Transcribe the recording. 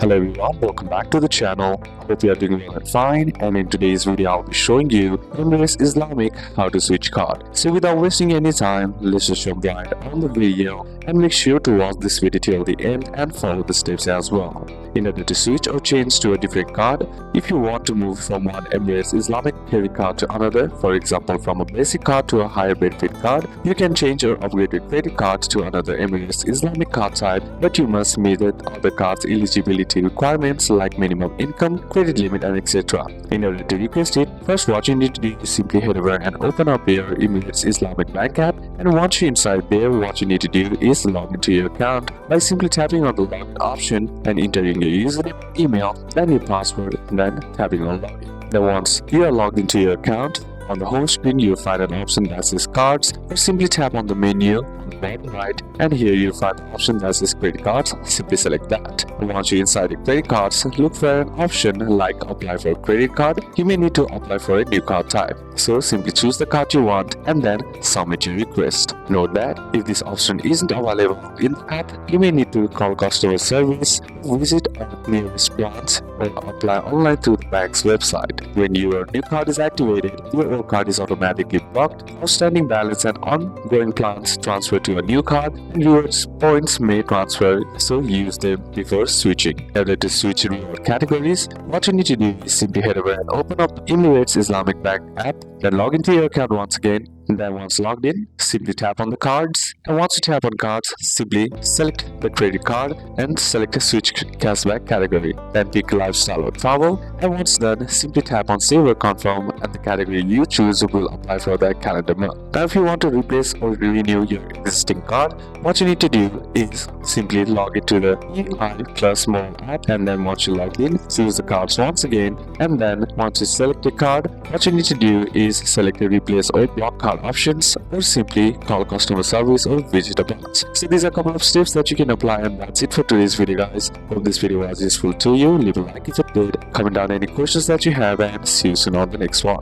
Hello everyone, welcome back to the channel. Hope you are doing well and fine, and in today's video I'll be showing you Emirates Islamic how to switch card. So without wasting any time, let's just jump right on the video and make sure to watch this video till the end and follow the steps as well. In order to switch or change to a different card, if you want to move from one Emirates Islamic credit card to another, for example from a basic card to a higher benefit card, you can change or upgrade your credit card to another Emirates Islamic card type, but you must meet the other card's eligibility requirements like minimum income, credit limit, and etc. In order to request it, first what you need to do is simply head over and open up your Emirates Islamic bank app, and once you're inside there, what you need to do is log into your account by simply tapping on the login option and entering your username, email, then your password, and then tapping on login. Then once you are logged into your account, on the home screen you'll find an option that says cards, or simply tap on the menu on the bottom right, and here you'll find an option that says credit cards. Simply select that. And once you're inside the credit cards, look for an option like apply for a credit card. You may need to apply for a new card type, so simply choose the card you want and then submit your request. Note that if this option isn't available in the app, you may need to call customer service, visit a nearest branch, or apply online through the bank's website. When your new card is activated, your old card is automatically blocked, outstanding balance and ongoing plans transfer to a new card, and rewards points may transfer, so use them before switching. In order to switch reward categories, what you need to do is simply head over and open up Emirates Islamic Bank app, then log into your account once again. And then once logged in, simply tap on the cards, and once you tap on cards, simply select the credit card and select a switch cashback category. Then pick lifestyle or travel, and once done, simply tap on save or confirm, and the category you choose will apply for that calendar month. Now if you want to replace or renew your existing card, what you need to do is simply log into the EI Plus More app, and then once you log in, choose the cards once again, and then once you select the card, what you need to do is select the replace or block card options, or simply call customer service or visit a branch. So these are a couple of steps that you can apply, and that's it for today's video guys. Hope this video was useful to you. Leave a like if it did, comment down any questions that you have, and see you soon on the next one.